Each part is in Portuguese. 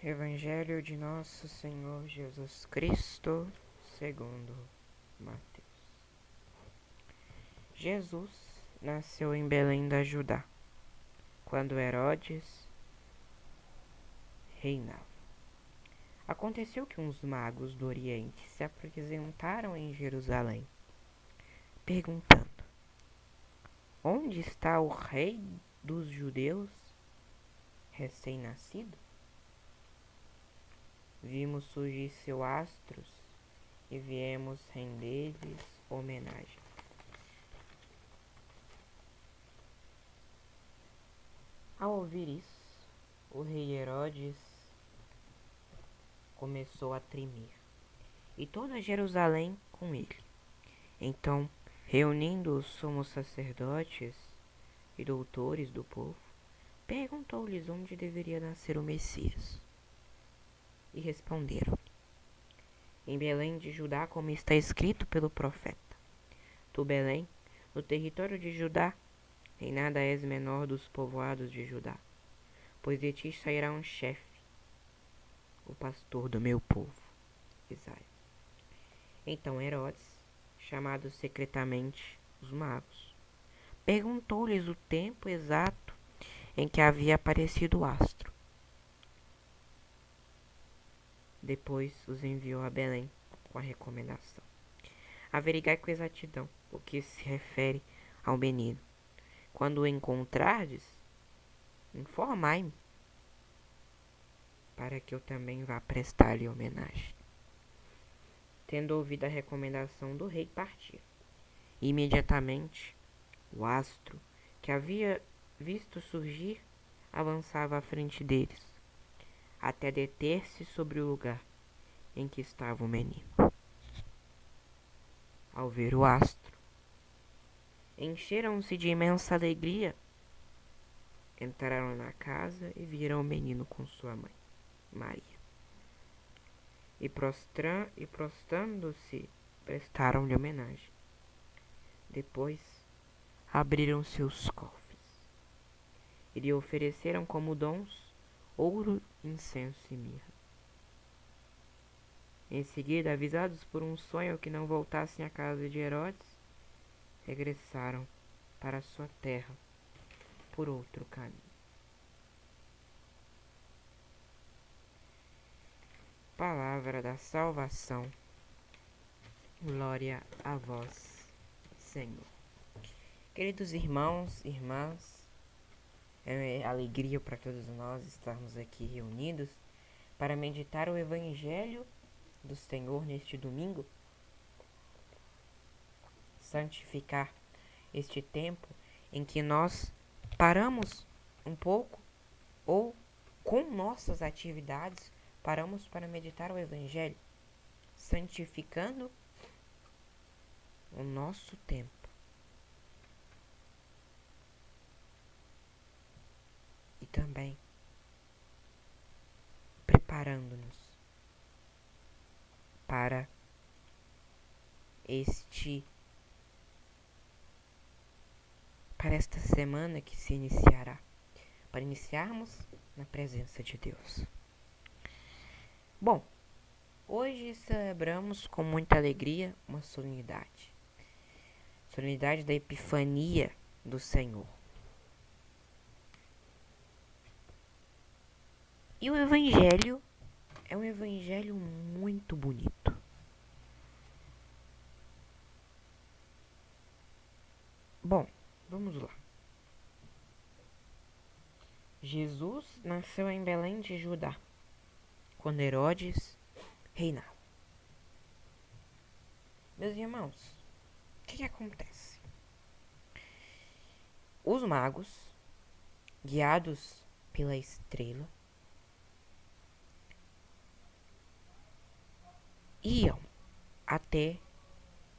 Evangelho de Nosso Senhor Jesus Cristo, segundo Mateus. Jesus nasceu em Belém da Judá, quando Herodes reinava. Aconteceu que uns magos do Oriente se apresentaram em Jerusalém, perguntando: Onde está o rei dos judeus, recém-nascido? Vimos surgir seus astros e viemos render-lhes homenagem. Ao ouvir isso, o rei Herodes começou a tremer, e toda Jerusalém com ele. Então, reunindo os sumos sacerdotes e doutores do povo, perguntou-lhes onde deveria nascer o Messias. E responderam: Em Belém de Judá, como está escrito pelo profeta. Tu, Belém, no território de Judá, em nada és menor dos povoados de Judá, pois de ti sairá um chefe, o pastor do meu povo, Israel. Então Herodes, chamado secretamente os magos, perguntou-lhes o tempo exato em que havia aparecido o astro. Depois os enviou a Belém com a recomendação: Averigai com exatidão o que se refere ao menino. Quando o encontrardes, informai-me, para que eu também vá prestar-lhe homenagem. Tendo ouvido a recomendação do rei, partiu. Imediatamente, o astro que havia visto surgir avançava à frente deles, até deter-se sobre o lugar em que estava o menino. Ao ver o astro, encheram-se de imensa alegria. Entraram na casa e viram o menino com sua mãe, Maria. E prostrando-se, prestaram-lhe homenagem. Depois, abriram seus cofres e lhe ofereceram como dons ouro, incenso e mirra. Em seguida, avisados por um sonho que não voltassem à casa de Herodes, regressaram para sua terra por outro caminho. Palavra da salvação. Glória a vós, Senhor. Queridos irmãos, irmãs, é alegria para todos nós estarmos aqui reunidos para meditar o Evangelho do Senhor neste domingo, santificar este tempo em que nós paramos um pouco ou com nossas atividades paramos para meditar o Evangelho, santificando o nosso tempo. E também preparando-nos para esta semana que se iniciará, para iniciarmos na presença de Deus. Bom, hoje celebramos com muita alegria uma solenidade da Epifania do Senhor. E o Evangelho é um Evangelho muito bonito. Bom, vamos lá. Jesus nasceu em Belém de Judá, quando Herodes reinava. Meus irmãos, o que acontece? Os magos, guiados pela estrela, iam até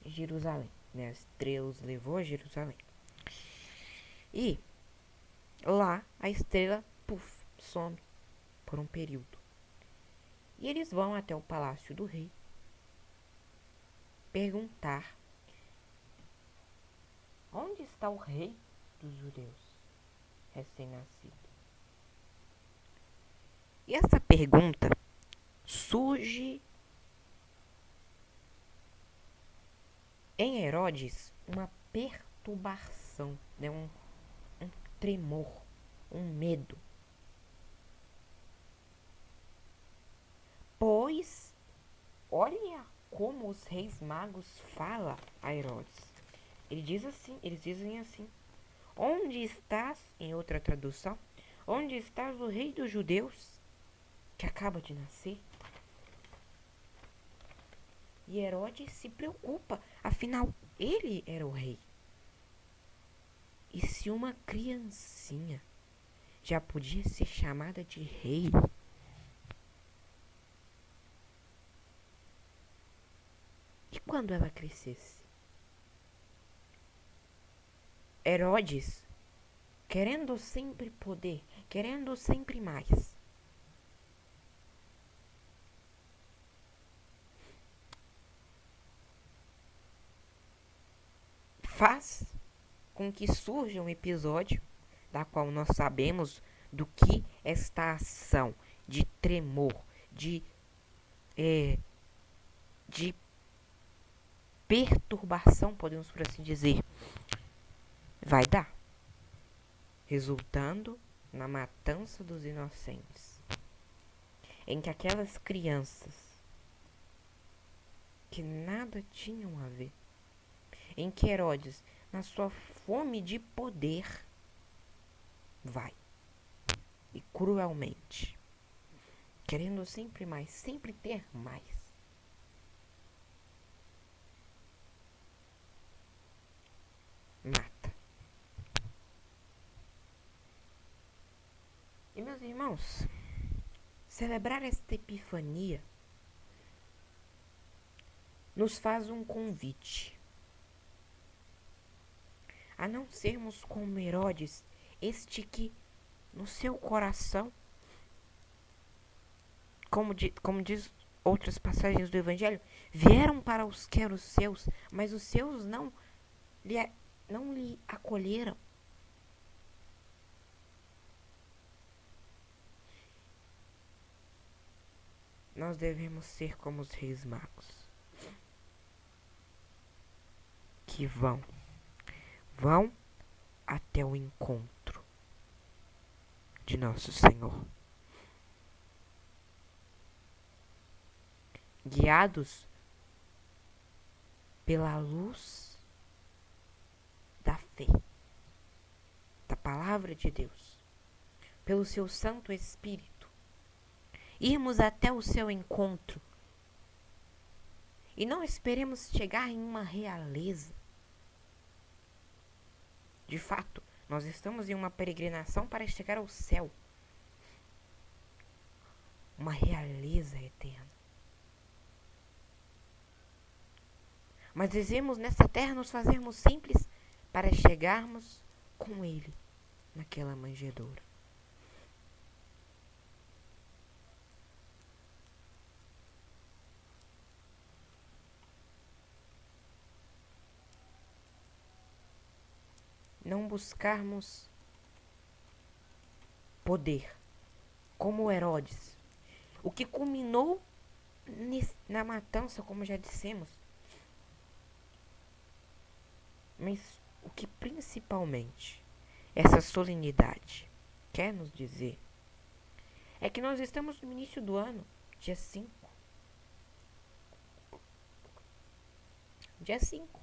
Jerusalém. A estrela os levou a Jerusalém. E lá a estrela, some por um período. E eles vão até o palácio do rei perguntar: Onde está o rei dos judeus, recém-nascido? E essa pergunta surge em Herodes uma perturbação, né? um tremor, um medo. Pois, olha como os reis magos falam a Herodes. Eles dizem assim: onde estás, em outra tradução, onde estás o rei dos judeus, que acaba de nascer? E Herodes se preocupa, afinal, ele era o rei. E se uma criancinha já podia ser chamada de rei, e quando ela crescesse? Herodes, querendo sempre poder, querendo sempre mais, faz com que surja um episódio da qual nós sabemos do que esta ação de tremor, de perturbação, podemos por assim dizer, vai dar, resultando na matança dos inocentes, em que aquelas crianças que nada tinham a ver, em que Herodes, na sua fome de poder, vai e cruelmente, querendo sempre mais, sempre ter mais, mata. E meus irmãos, celebrar esta epifania nos faz um convite a não sermos como Herodes, este que no seu coração, como diz outras passagens do Evangelho, vieram para os que eram os seus, mas os seus não lhe acolheram. Nós devemos ser como os reis magos, que vão até o encontro de nosso Senhor, guiados pela luz da fé, da palavra de Deus, pelo seu Santo Espírito, irmos até o seu encontro e não esperemos chegar em uma realeza. De fato, nós estamos em uma peregrinação para chegar ao céu, uma realeza eterna. Mas desejamos nessa terra nos fazermos simples para chegarmos com Ele naquela manjedoura. Não buscarmos poder, como Herodes, o que culminou na matança, como já dissemos, mas o que principalmente essa solenidade quer nos dizer é que nós estamos no início do ano, dia 5. Dia 5.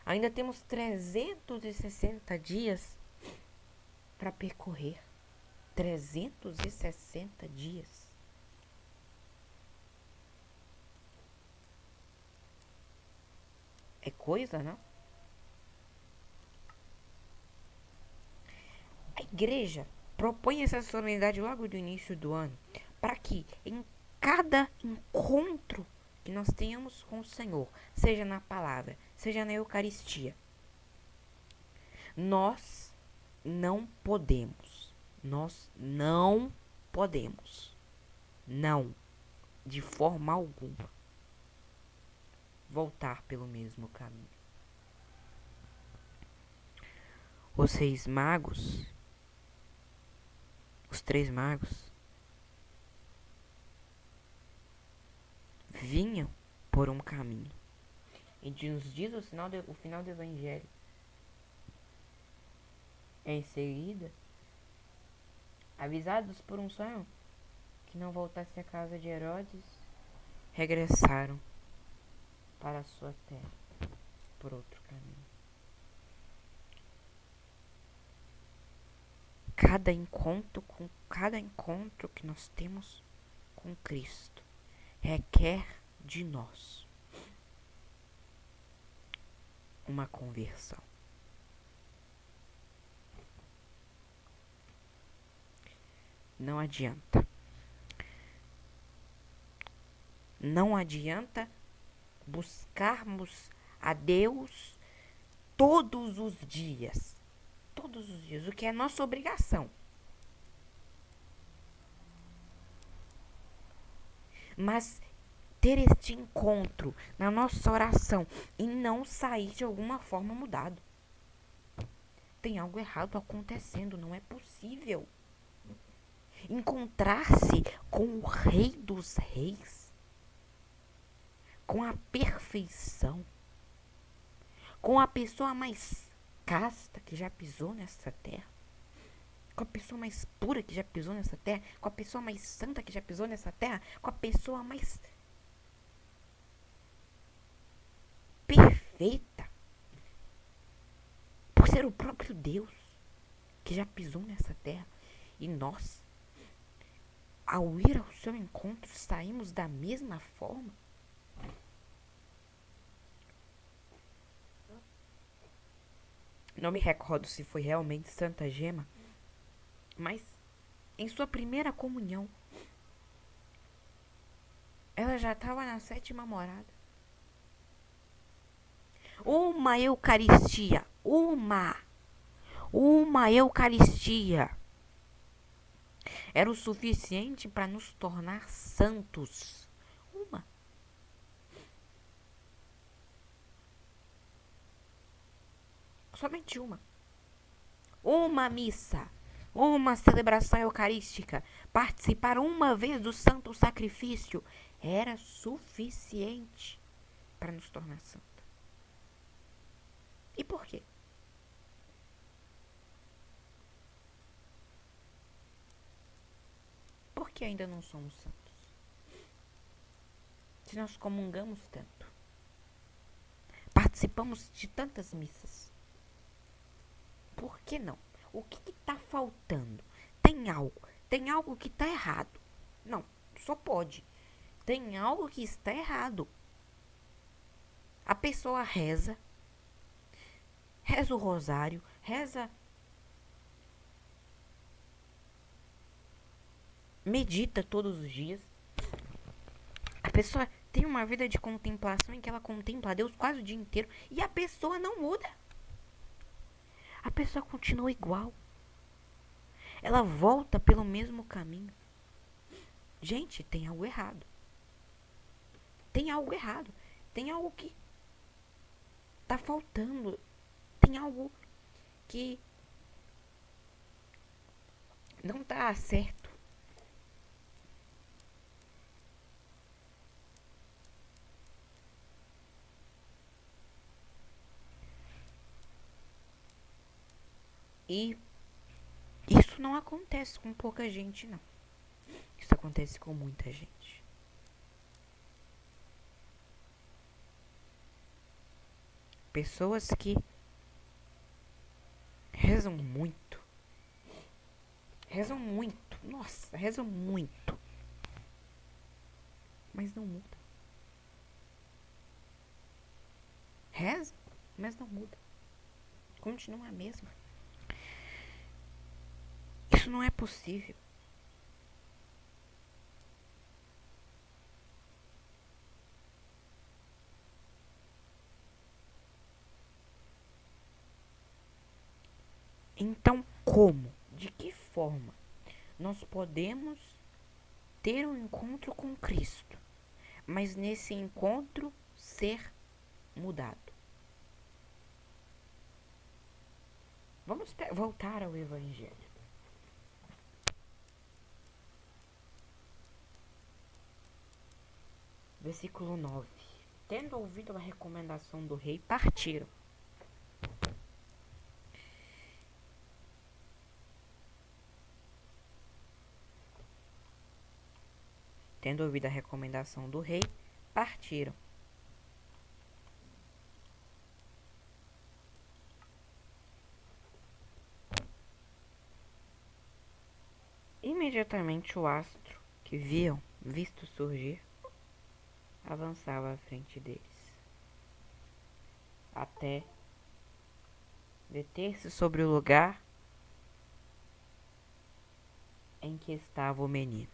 Ainda temos 360 dias para percorrer. 360 dias. É coisa, não? A igreja propõe essa solenidade logo do início do ano, para que em cada encontro que nós tenhamos com o Senhor, seja na palavra, seja na Eucaristia, nós não podemos, não, de forma alguma, voltar pelo mesmo caminho. Os reis magos, os os 3 magos vinham por um caminho. E nos diz o final do evangelho. Em seguida, avisados por um sonho que não voltasse à casa de Herodes, regressaram para a sua terra por outro caminho. Cada encontro que nós temos com Cristo requer de nós uma conversão. Não adianta. Não adianta buscarmos a Deus todos os dias. Todos os dias, o que é nossa obrigação. Mas ter este encontro na nossa oração e não sair de alguma forma mudado. Tem algo errado acontecendo, não é possível. Encontrar-se com o Rei dos Reis, com a perfeição, com a pessoa mais casta que já pisou nessa terra, com a pessoa mais pura que já pisou nessa terra, com a pessoa mais santa que já pisou nessa terra, com a pessoa mais perfeita, por ser o próprio Deus que já pisou nessa terra. E nós, ao ir ao seu encontro, saímos da mesma forma. Não me recordo se foi realmente Santa Gema, mas em sua primeira comunhão, ela já estava na 7ª morada. Uma Eucaristia, uma Eucaristia era o suficiente para nos tornar santos. Somente uma missa, uma celebração eucarística, participar uma vez do santo sacrifício era suficiente para nos tornar santos. E por quê? Por que ainda não somos santos? Se nós comungamos tanto, participamos de tantas missas, por que não? O que está faltando? Tem algo que está errado. Não, só pode. Tem algo que está errado. A pessoa reza o rosário, medita todos os dias. A pessoa tem uma vida de contemplação em que ela contempla a Deus quase o dia inteiro e a pessoa não muda. A pessoa continua igual. Ela volta pelo mesmo caminho. Gente, tem algo errado. Tem algo errado. Tem algo que tá faltando. Tem algo que não tá certo. E isso não acontece com pouca gente, não. Isso acontece com muita gente. Pessoas que rezam muito. Nossa, rezam muito. Mas não muda. Reza, mas não muda. Continua a mesma. Isso não é possível. Então, como? De que forma nós podemos ter um encontro com Cristo, mas nesse encontro ser mudado? Vamos voltar ao Evangelho. Versículo 9. Tendo ouvido a recomendação do rei, partiram. Tendo ouvido a recomendação do rei, partiram. Imediatamente o astro que visto surgir, avançava à frente deles, até deter-se sobre o lugar em que estava o menino.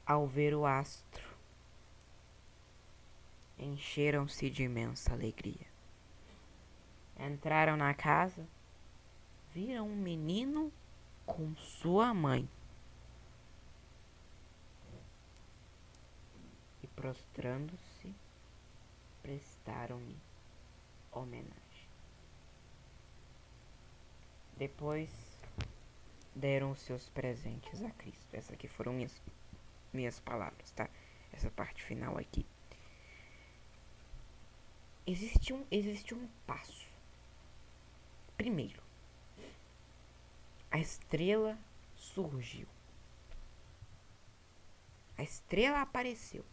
Ao ver o astro, encheram-se de imensa alegria. Entraram na casa, viram um menino com sua mãe e, prostrando-se, prestaram-lhe homenagem. Depois deram os seus presentes a Cristo. Essas aqui foram minhas palavras, tá? Essa parte final aqui. Existe um passo. Primeiro, a estrela surgiu. A estrela apareceu.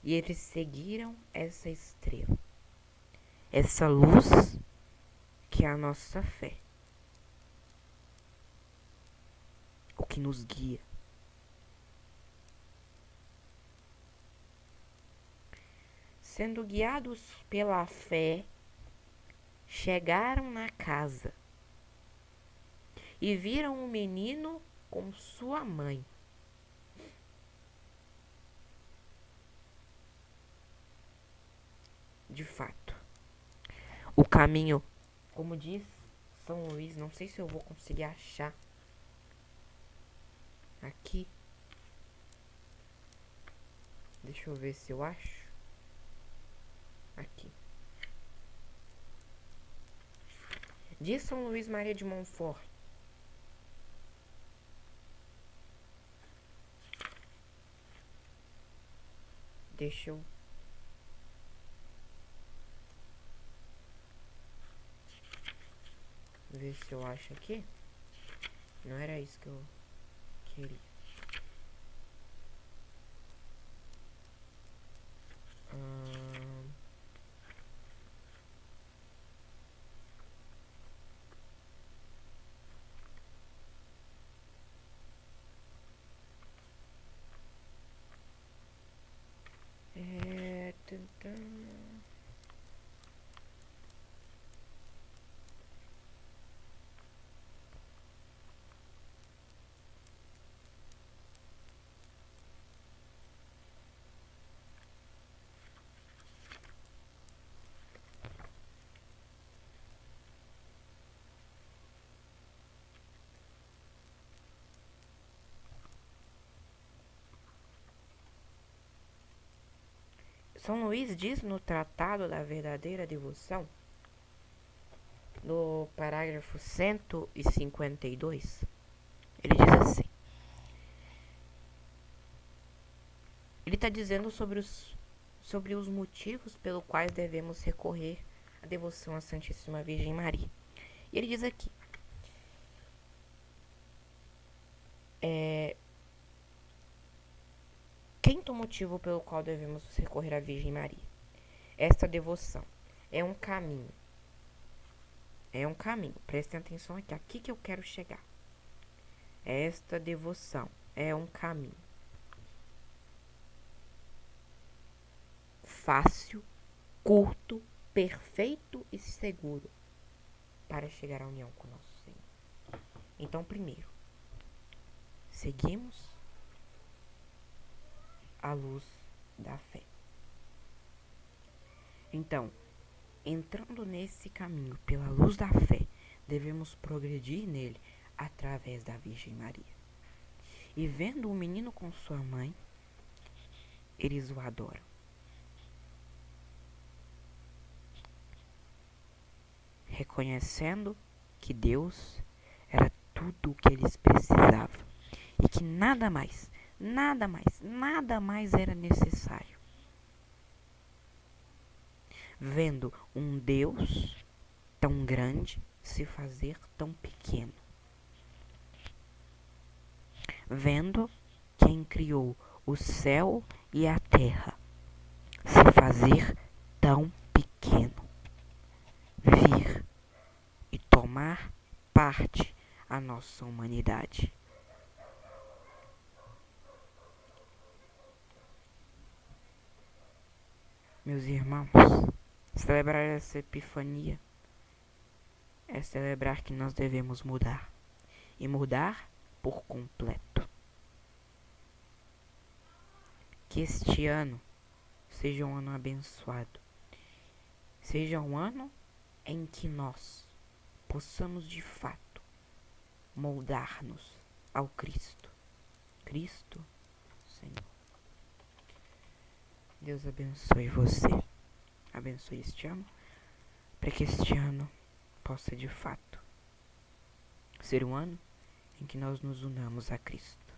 E eles seguiram essa estrela. Essa luz que é a nossa fé. O que nos guia. Sendo guiados pela fé, chegaram na casa e viram um menino com sua mãe. De fato, o caminho, como diz São Luís, não sei se eu vou conseguir achar aqui. Deixa eu ver se eu acho. Aqui. Diz São Luís Maria de Montfort: deixa eu ver se eu acho aqui. Não era isso que eu queria. São Luís diz no Tratado da Verdadeira Devoção, no parágrafo 152, ele diz assim. Ele está dizendo sobre os motivos pelos quais devemos recorrer à devoção à Santíssima Virgem Maria. E ele diz aqui: quinto motivo pelo qual devemos recorrer à Virgem Maria. Esta devoção é um caminho. É um caminho. Prestem atenção aqui. Aqui que eu quero chegar. Esta devoção é um caminho fácil, curto, perfeito e seguro para chegar à união com nosso Senhor. Então, primeiro, seguimos a luz da fé. Então, entrando nesse caminho pela luz da fé, devemos progredir nele através da Virgem Maria. E vendo o menino com sua mãe, eles o adoram. Reconhecendo que Deus era tudo o que eles precisavam e que nada mais era necessário. Vendo um Deus tão grande se fazer tão pequeno. Vendo quem criou o céu e a terra se fazer tão pequeno. Vir e tomar parte a nossa humanidade. Meus irmãos, celebrar essa epifania é celebrar que nós devemos mudar. E mudar por completo. Que este ano seja um ano abençoado. Seja um ano em que nós possamos de fato moldar-nos ao Cristo. Cristo, Senhor. Deus abençoe você. Abençoe este ano, para que este ano possa de fato ser um ano em que nós nos unamos a Cristo.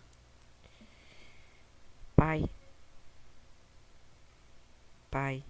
Pai,